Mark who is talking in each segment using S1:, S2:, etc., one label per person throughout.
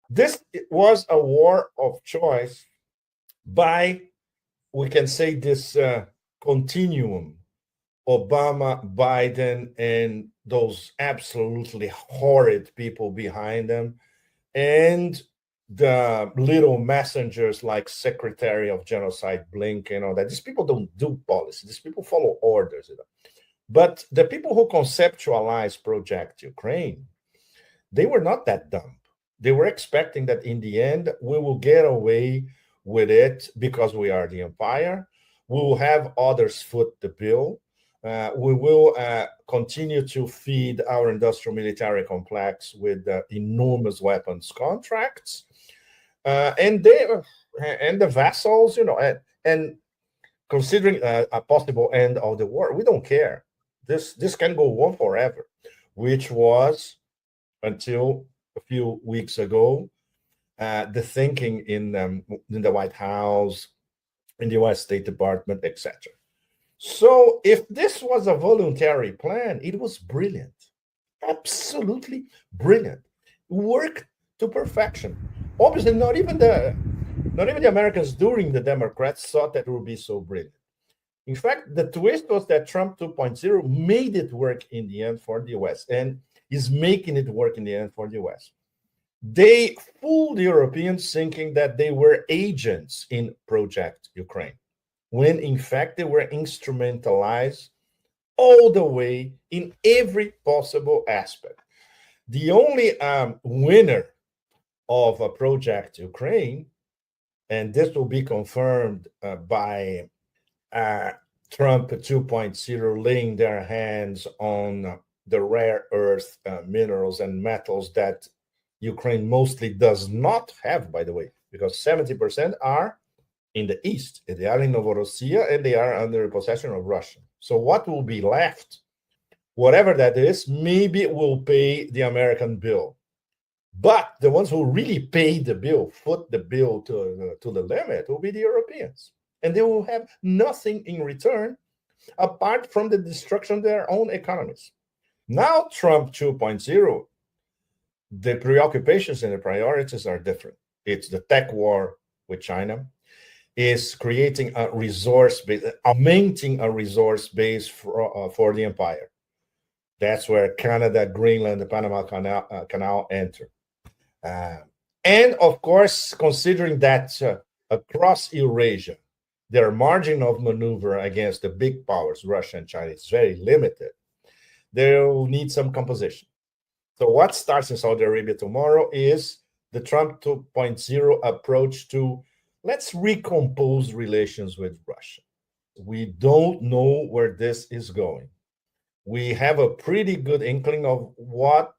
S1: This was a war of choice by, we can say, this continuum: Obama, Biden, and those absolutely horrid people behind them, and the little messengers like Secretary of Genocide Blinken, or that. These people don't do policy. These people follow orders. But the people who conceptualized Project Ukraine, they were not that dumb. They were expecting that in the end, we will get away with it because we are the empire. We will have others foot the bill. We will continue to feed our industrial military complex with enormous weapons contracts, and the vassals, and considering a possible end of the war, we don't care. This can go on forever, which was until a few weeks ago the thinking in the White House, in the U.S. State Department, etc. So, if this was a voluntary plan, it was brilliant, absolutely brilliant, worked to perfection. Obviously, not even the Americans during the Democrats thought that it would be so brilliant. In fact, the twist was that Trump 2.0 made it work in the end for the US and is making it work in the end for the US. They fooled the Europeans thinking that they were agents in Project Ukraine, when in fact they were instrumentalized all the way in every possible aspect. The only winner of a Project Ukraine, and this will be confirmed by uh, Trump 2.0 laying their hands on the rare earth minerals and metals that Ukraine mostly does not have, by the way, because 70% are in the east. They are in Novorossiya and they are under possession of Russia. So what will be left, whatever that is, maybe it will pay the American bill. But the ones who really pay the bill, foot the bill to the limit, will be the Europeans. And they will have nothing in return apart from the destruction of their own economies. Now, Trump 2.0, the preoccupations and the priorities are different. It's the tech war with China, is creating a resource base, augmenting a resource base for the empire. That's where Canada, Greenland, the Panama Canal enter. Uh, and of course, considering that across Eurasia, their margin of maneuver against the big powers, Russia and China, is very limited, they'll need some composition. So, what starts in Saudi Arabia tomorrow is the Trump 2.0 approach to let's recompose relations with Russia. We don't know where this is going. We have a pretty good inkling of what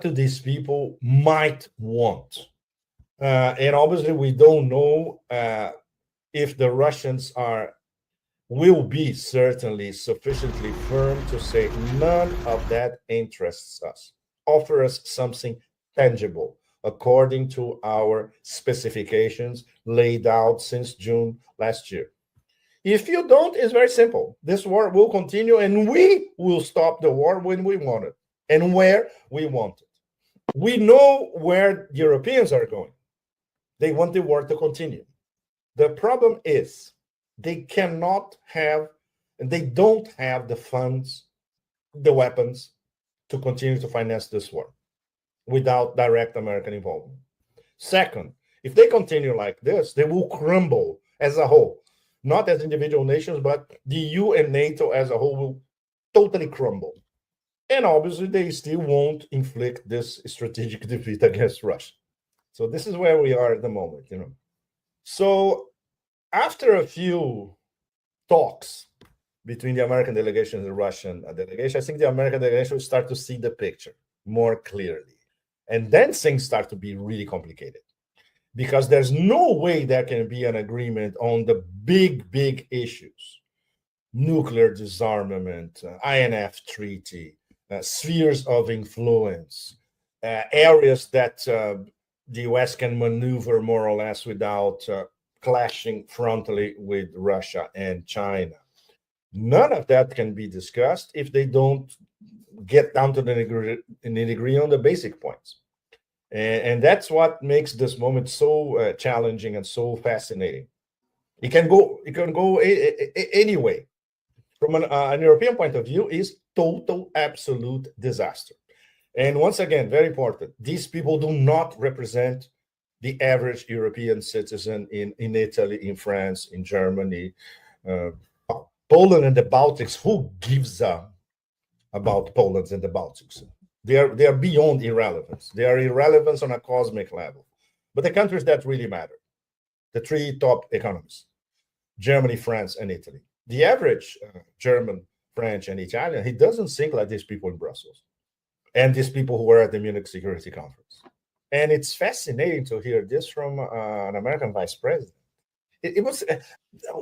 S1: do these people might want, and obviously we don't know if the Russians will be certainly sufficiently firm to say none of that interests us. Offer us something tangible according to our specifications laid out since June last year. If you don't, it's very simple. This war will continue and we will stop the war when we want it and where we want it. We know where the Europeans are going. They want the war to continue. The problem is they cannot have, and they don't have the funds, the weapons to continue to finance this war without direct American involvement. Second, if they continue like this, they will crumble as a whole, not as individual nations, but the EU and NATO as a whole will totally crumble. And obviously, they still won't inflict this strategic defeat against Russia. So this is where we are at the moment. So after a few talks between the American delegation and the Russian delegation, I think the American delegation will start to see the picture more clearly. And then things start to be really complicated because there's no way there can be an agreement on the big issues: nuclear disarmament, INF treaty, spheres of influence, areas that the US can maneuver more or less without clashing frontally with Russia and China. None of that can be discussed if they don't get down to the nitty-gritty on the basic points. And that's what makes this moment so challenging and so fascinating. It can go any way. From an European point of view, is total absolute disaster. And once again, very important, these people do not represent the average European citizen in Italy, in France, in Germany, uh, Poland and the Baltics. Who gives a about Poland and the Baltics? They are beyond irrelevance. They are irrelevance on a cosmic level. But the countries that really matter, the three top economies, Germany, France, and Italy. The average German, French, and Italian, he doesn't think like these people in Brussels and these people who were at the Munich Security Conference. And it's fascinating to hear this from an American vice president. It was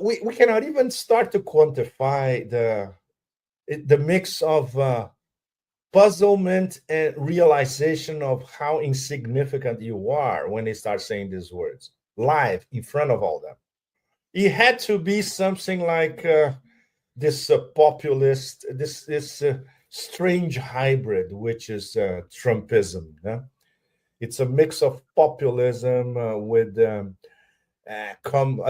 S1: we cannot even start to quantify the mix of puzzlement and realization of how insignificant you are when they start saying these words live in front of all them. It had to be something like this populist, this strange hybrid, which is Trumpism. Yeah? It's a mix of populism with a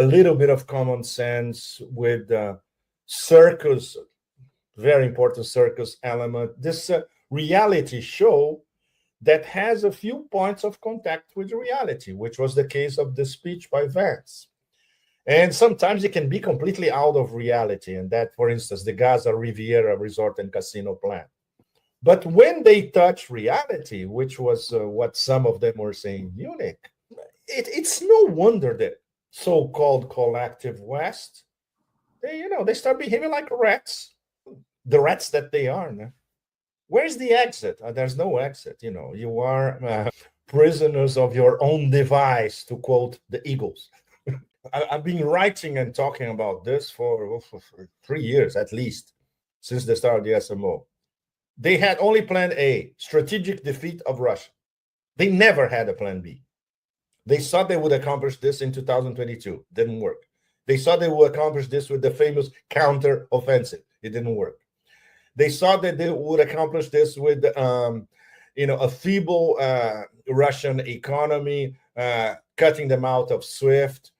S1: little bit of common sense, with circus, very important circus element. This reality show that has a few points of contact with reality, which was the case of the speech by Vance. And sometimes it can be completely out of reality. And that, for instance, the Gaza Riviera Resort and Casino plan. But when they touch reality, which was what some of them were saying in Munich, it's no wonder that so-called collective West, they start behaving like rats, the rats that they are. No? Where's the exit? There's no exit. You are prisoners of your own device, to quote the Eagles. I've been writing and talking about this for 3 years at least, since the start of the SMO. They had only plan A, strategic defeat of Russia. They never had a plan B. They thought they would accomplish this in 2022. Didn't work. They thought they would accomplish this with the famous counter-offensive. It didn't work. They thought that they would accomplish this with a feeble Russian economy, cutting them out of SWIFT,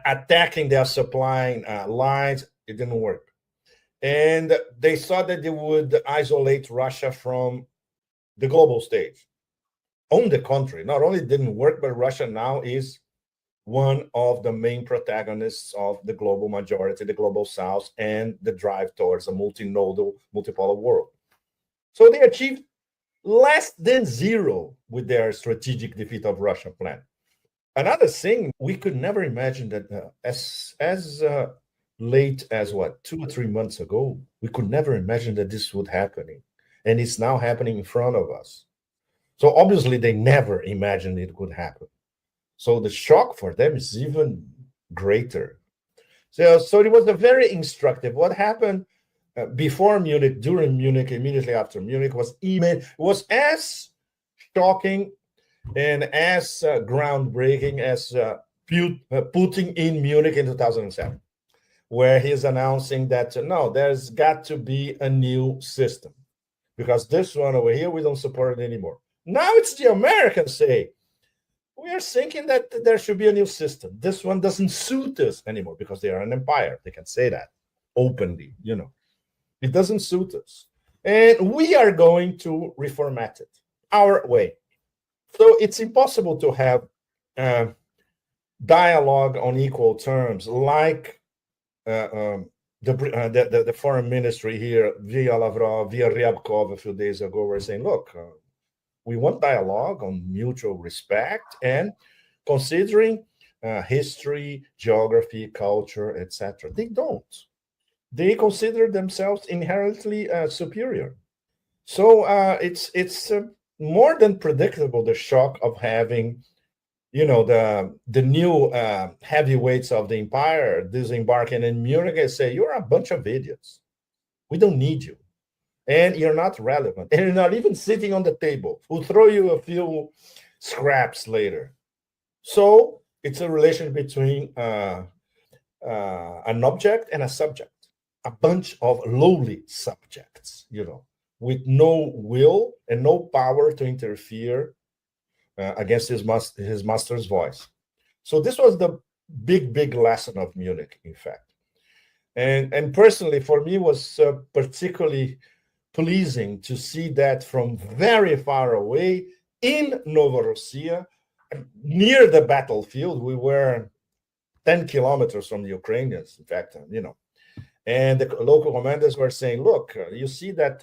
S1: attacking their supply lines. It didn't work. And they thought that they would isolate Russia from the global stage. On the contrary, not only didn't work, but Russia now is one of the main protagonists of the global majority, the global South, and the drive towards a multinodal, multipolar world. So they achieved less than zero with their strategic defeat of Russia plan. Another thing, we could never imagine that as late as 2 or 3 months ago, we could never imagine that this would happen. And it's now happening in front of us. So obviously they never imagined it could happen. So the shock for them is even greater. So it was a very instructive. What happened before Munich, during Munich, immediately after Munich was as shocking and as groundbreaking as Putin in Munich in 2007, where he's announcing that no, there's got to be a new system because this one over here, we don't support it anymore. Now it's the Americans say, we are thinking that there should be a new system. This one doesn't suit us anymore because they are an empire. They can say that openly, It doesn't suit us. And we are going to reformat it our way. So it's impossible to have dialogue on equal terms, like the foreign ministry here, via Lavrov, via Ryabkov a few days ago, were saying, look, we want dialogue on mutual respect and considering history, geography, culture, etc. They don't. They consider themselves inherently superior. So it's more than predictable, the shock of having, the new heavyweights of the empire disembarking in Munich and say, you're a bunch of idiots. We don't need you. And you're not relevant. And you're not even sitting on the table. We'll throw you a few scraps later. So it's a relation between an object and a subject, a bunch of lowly subjects, with no will and no power to interfere against his master's voice. So this was the big lesson of Munich, in fact. And personally, for me, was particularly pleasing to see that from very far away in Novorossiya, near the battlefield. We were 10 kilometers from the Ukrainians, in fact, and the local commanders were saying, look, you see that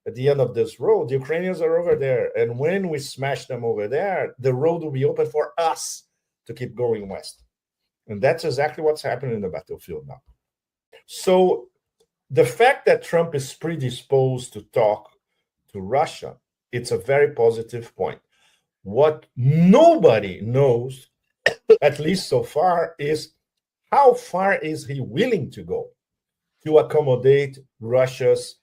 S1: at the end of this road, the Ukrainians are over there. And when we smash them over there, the road will be open for us to keep going west. And that's exactly what's happening in the battlefield now. So the fact that Trump is predisposed to talk to Russia, it's a very positive point. What nobody knows, at least so far, is how far is he willing to go to accommodate Russia's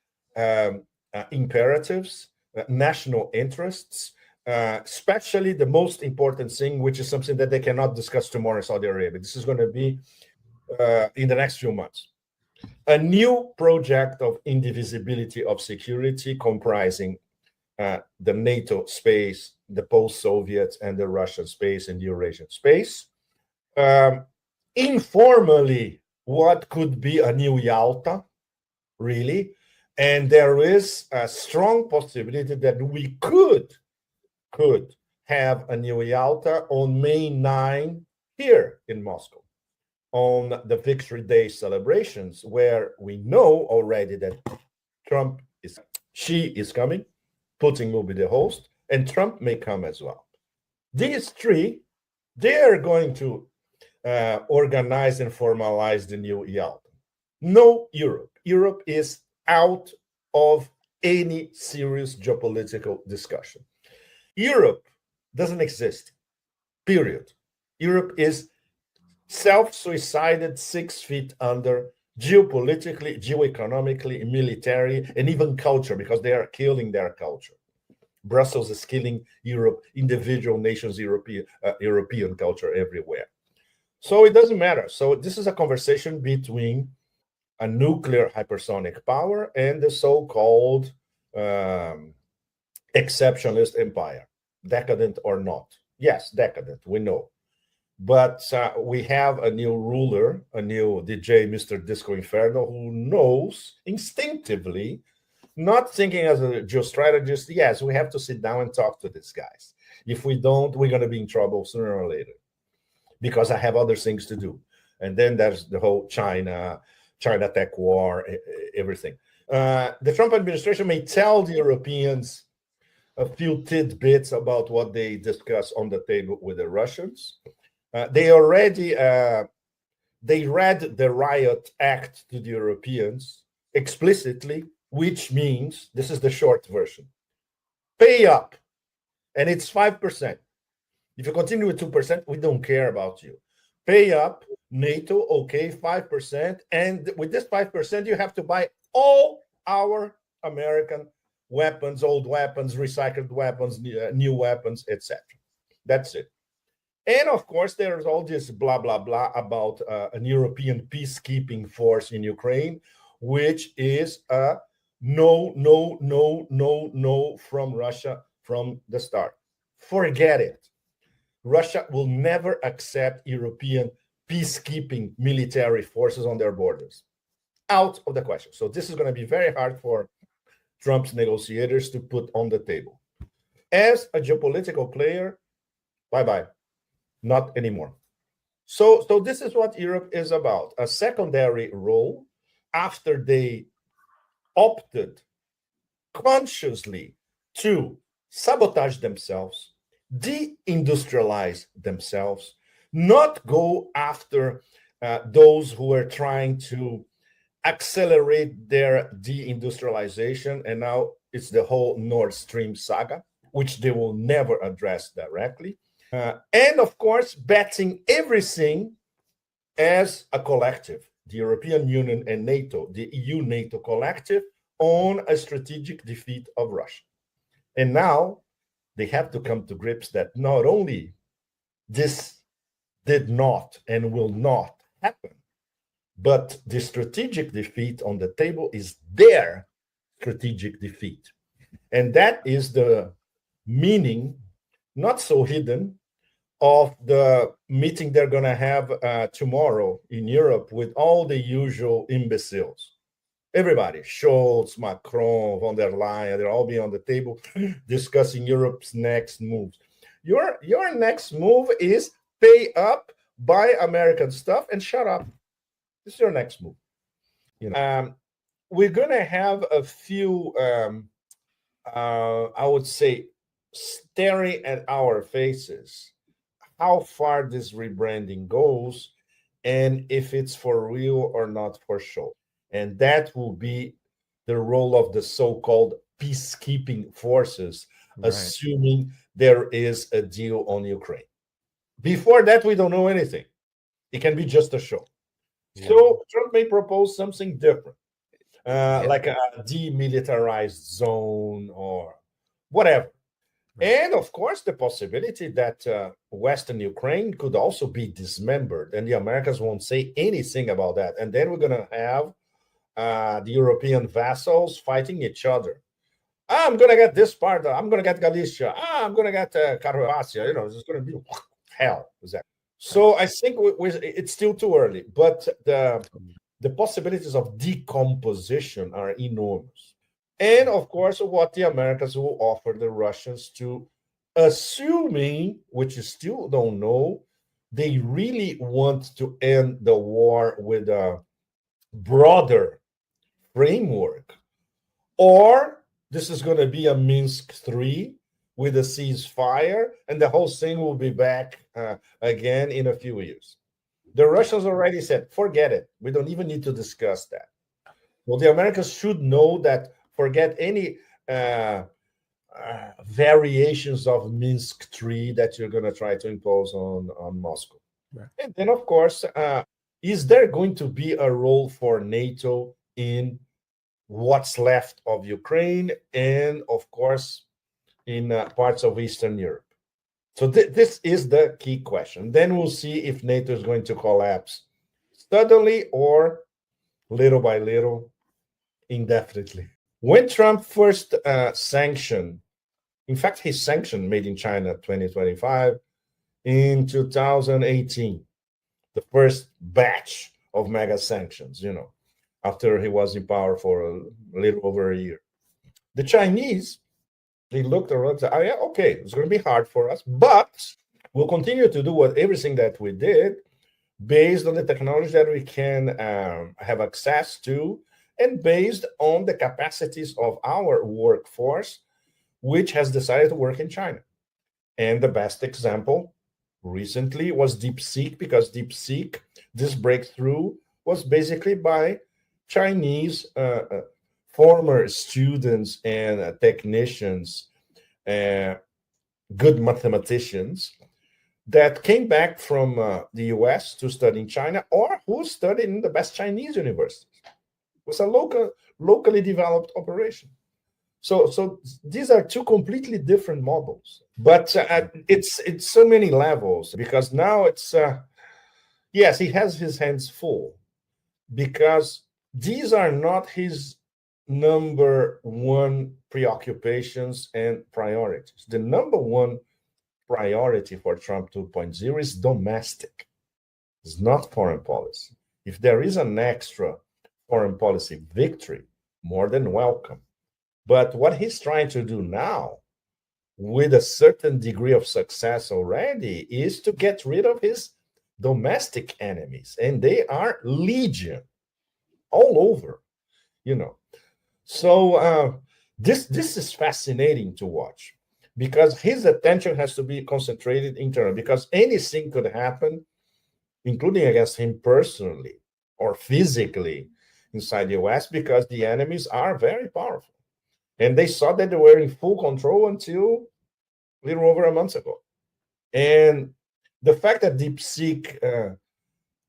S1: imperatives, national interests, especially the most important thing, which is something that they cannot discuss tomorrow in Saudi Arabia. This is going to be in the next few months. A new project of indivisibility of security comprising the NATO space, the post-Soviet and the Russian space and the Eurasian space. Informally, what could be a new Yalta, really. And there is a strong possibility that we could have a new Yalta on May 9 here in Moscow, on the Victory Day celebrations, where we know already that Xi is coming, Putin will be the host, and Trump may come as well. These three, they are going to organize and formalize the new Yalta. No Europe. Europe is out of any serious geopolitical discussion. Europe doesn't exist, period. Europe is self-suicided 6 feet under, geopolitically, geoeconomically, military, and even culture, because they are killing their culture. Brussels is killing Europe, individual nations, European culture everywhere. So it doesn't matter. So this is a conversation between a nuclear hypersonic power and the so-called exceptionalist empire, decadent or not. Yes, decadent, we know. But we have a new ruler, a new DJ, Mr. Disco Inferno, who knows instinctively, not thinking as a geostrategist, yes, we have to sit down and talk to these guys. If we don't, we're going to be in trouble sooner or later, because I have other things to do. And then there's the whole China tech war, everything. The Trump administration may tell the Europeans a few tidbits about what they discuss on the table with the Russians. They already they read the Riot Act to the Europeans explicitly, which means, this is the short version, pay up, and it's 5%. If you continue with 2%, we don't care about you. Pay up, NATO, okay, 5%, and with this 5%, you have to buy all our American weapons, old weapons, recycled weapons, new weapons, etc. That's it. And of course, there's all this blah, blah, blah about an European peacekeeping force in Ukraine, which is a no from Russia from the start. Forget it. Russia will never accept European peacekeeping military forces on their borders. Out of the question. So this is going to be very hard for Trump's negotiators to put on the table. As a geopolitical player, bye-bye. Not anymore. So this is what Europe is about, a secondary role after they opted consciously to sabotage themselves, deindustrialize themselves, not go after those who are trying to accelerate their deindustrialization. And now it's the whole Nord Stream saga, which they will never address directly. And of course, betting everything as a collective, the European Union and NATO, the EU-NATO collective, on a strategic defeat of Russia. And now they have to come to grips that not only this did not and will not happen, but the strategic defeat on the table is their strategic defeat. And that is the meaning not so hidden, of the meeting they're going to have tomorrow in Europe with all the usual imbeciles. Everybody, Scholz, Macron, von der Leyen, they'll all be on the table discussing Europe's next moves. Your next move is pay up, buy American stuff, and shut up. This is your next move. We're gonna have a few, I would say, staring at our faces how far this rebranding goes and if it's for real or not for show. And that will be the role of the so-called peacekeeping forces,
S2: Right.
S1: assuming there is a deal on Ukraine. Before that, we don't know anything. It can be just a show.
S2: Yeah.
S1: So Trump may propose something different,
S2: Yeah.
S1: like a demilitarized zone or whatever.
S2: Right.
S1: And of course, the possibility that Western Ukraine could also be dismembered, and the Americans won't say anything about that. And then we're going to have the European vassals fighting each other. I'm going to get this part. I'm going to get Galicia. I'm going to get Carpathia. It's going to be hell. Exactly. So I think it's still too early, but the possibilities of decomposition are enormous. And of course, what the Americans will offer the Russians to, assuming, which you still don't know, they really want to end the war with a broader framework, or this is going to be a Minsk 3 with a ceasefire, and the whole thing will be back again in a few years. The Russians already said, forget it. We don't even need to discuss that. Well, the Americans should know that forget any variations of Minsk 3 that you're going to try to impose on Moscow.
S2: Right.
S1: And then, of course, is there going to be a role for NATO in what's left of Ukraine and, of course, in parts of Eastern Europe? So this is the key question. Then we'll see if NATO is going to collapse suddenly or little by little, indefinitely. When Trump first sanctioned, in fact, he sanctioned Made in China 2025 in 2018, the first batch of mega sanctions, after he was in power for a little over a year. The Chinese, they looked around and said, oh, yeah, okay, it's going to be hard for us, but we'll continue to do everything that we did based on the technology that we can have access to and based on the capacities of our workforce, which has decided to work in China. And the best example recently was DeepSeek, because DeepSeek, this breakthrough was basically by Chinese former students and technicians, good mathematicians, that came back from the US to study in China or who studied in the best Chinese universities. It was a locally developed operation. So these are two completely different models, but it's so many levels, because now it's yes, he has his hands full, because these are not his number one preoccupations and priorities. The number one priority for Trump 2.0 is domestic. It's not foreign policy. If there is an extra foreign policy victory, more than welcome. But what he's trying to do now, with a certain degree of success already, is to get rid of his domestic enemies. And they are legion all over, So this is fascinating to watch, because his attention has to be concentrated internally, because anything could happen, including against him personally or physically inside the US, because the enemies are very powerful. And they saw that they were in full control until a little over a month ago. And the fact that DeepSeek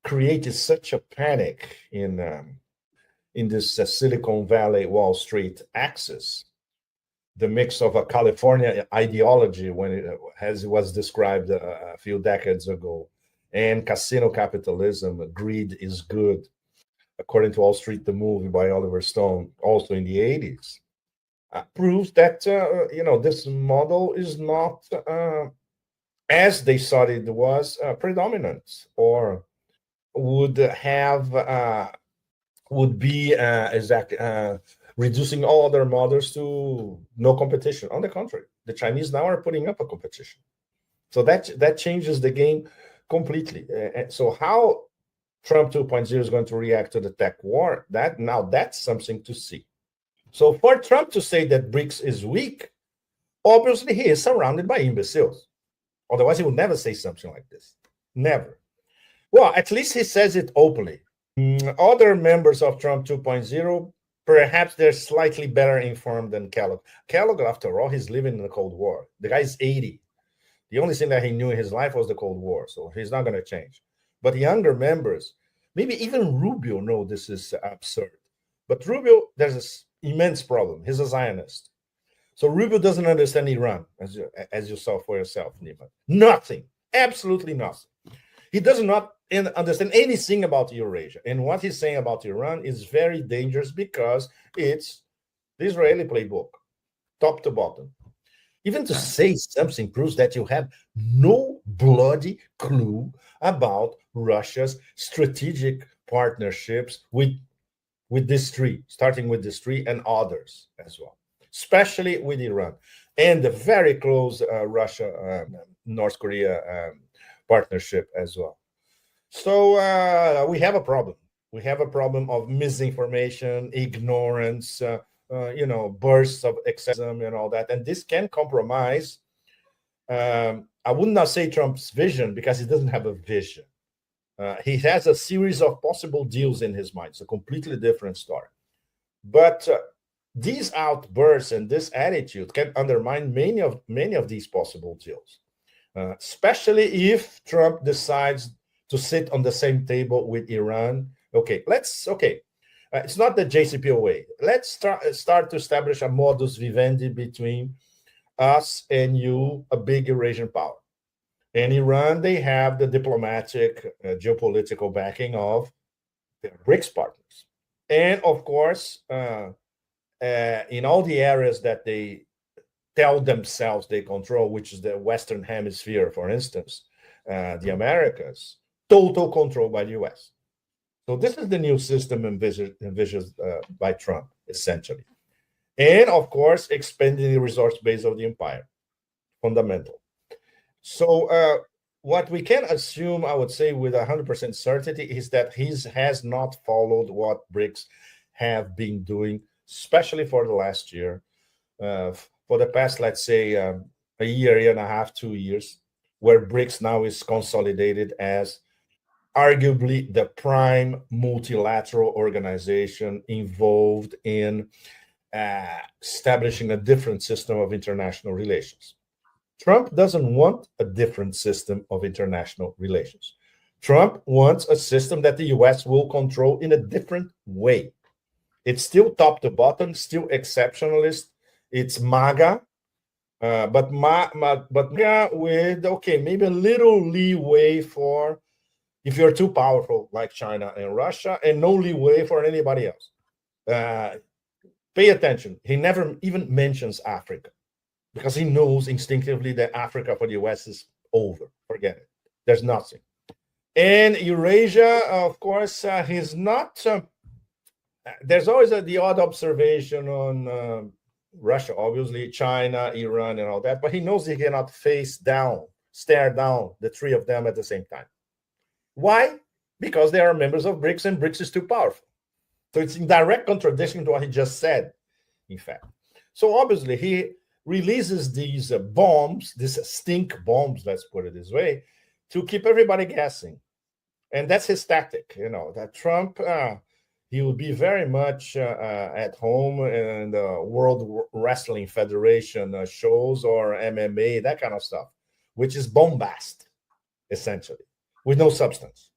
S1: created such a panic in this Silicon Valley, Wall Street axis, the mix of a California ideology, as it was described a few decades ago, and casino capitalism, greed is good, according to Wall Street, the movie by Oliver Stone, also in the 80s. proves that this model is not as they thought it was predominant, or would have would be exactly reducing all other models to no competition. On the contrary, the Chinese now are putting up a competition. So that changes the game completely. So how Trump 2.0 is going to react to the tech war, that's something to see. So for Trump to say that BRICS is weak, obviously he is surrounded by imbeciles. Otherwise, he would never say something like this. Never. Well, at least he says it openly. Other members of Trump 2.0, perhaps they're slightly better informed than Kellogg. Kellogg, after all, he's living in the Cold War. The guy's 80. The only thing that he knew in his life was the Cold War, so he's not going to change. But younger members, maybe even Rubio, know this is absurd. But Rubio, there's this immense problem. He's a Zionist. So Rubio doesn't understand Iran, as you saw for yourself, Nima. Nothing. Absolutely nothing. He does not understand anything about Eurasia. And what he's saying about Iran is very dangerous because it's the Israeli playbook, top to bottom. Even to say something proves that you have no bloody clue about Russia's strategic partnerships with these three, starting with these three and others as well, especially with Iran and the very close Russia-North Korea partnership as well. So we have a problem. We have a problem of misinformation, ignorance, bursts of excessism and all that. And this can compromise, I would not say Trump's vision, because he doesn't have a vision. He has a series of possible deals in his mind. It's a completely different story. But these outbursts and this attitude can undermine many of these possible deals, especially if Trump decides to sit on the same table with Iran. It's not the JCPOA. Let's start to establish a modus vivendi between us and you, a big Eurasian power. And Iran, they have the diplomatic, geopolitical backing of their BRICS partners. And of course, in all the areas that they tell themselves they control, which is the Western Hemisphere, for instance, the Americas, total control by the US. So this is the new system envisioned by Trump, essentially. And of course, expanding the resource base of the empire, fundamental. So what we can assume, I would say with 100% certainty, is that he has not followed what BRICS have been doing, especially for the last year, for the past, let's say, a year and a half, 2 years, where BRICS now is consolidated as arguably the prime multilateral organization involved in establishing a different system of international relations. Trump doesn't want a different system of international relations. Trump wants a system that the US will control in a different way. It's still top to bottom, still exceptionalist. It's MAGA, but MAGA with, maybe a little leeway for if you're too powerful like China and Russia, and no leeway for anybody else. Pay attention. He never even mentions Africa, because he knows instinctively that Africa for the US is over. Forget it. There's nothing. And Eurasia, of course, he's not. There's always the odd observation on Russia, obviously, China, Iran, and all that, but he knows he cannot stare down the three of them at the same time. Why? Because they are members of BRICS, and BRICS is too powerful. So it's in direct contradiction to what he just said, in fact. So obviously, he releases these bombs, these stink bombs, let's put it this way, to keep everybody guessing. And that's his tactic, that Trump, he will be very much at home in the World Wrestling Federation shows or MMA, that kind of stuff, which is bombast, essentially, with no substance.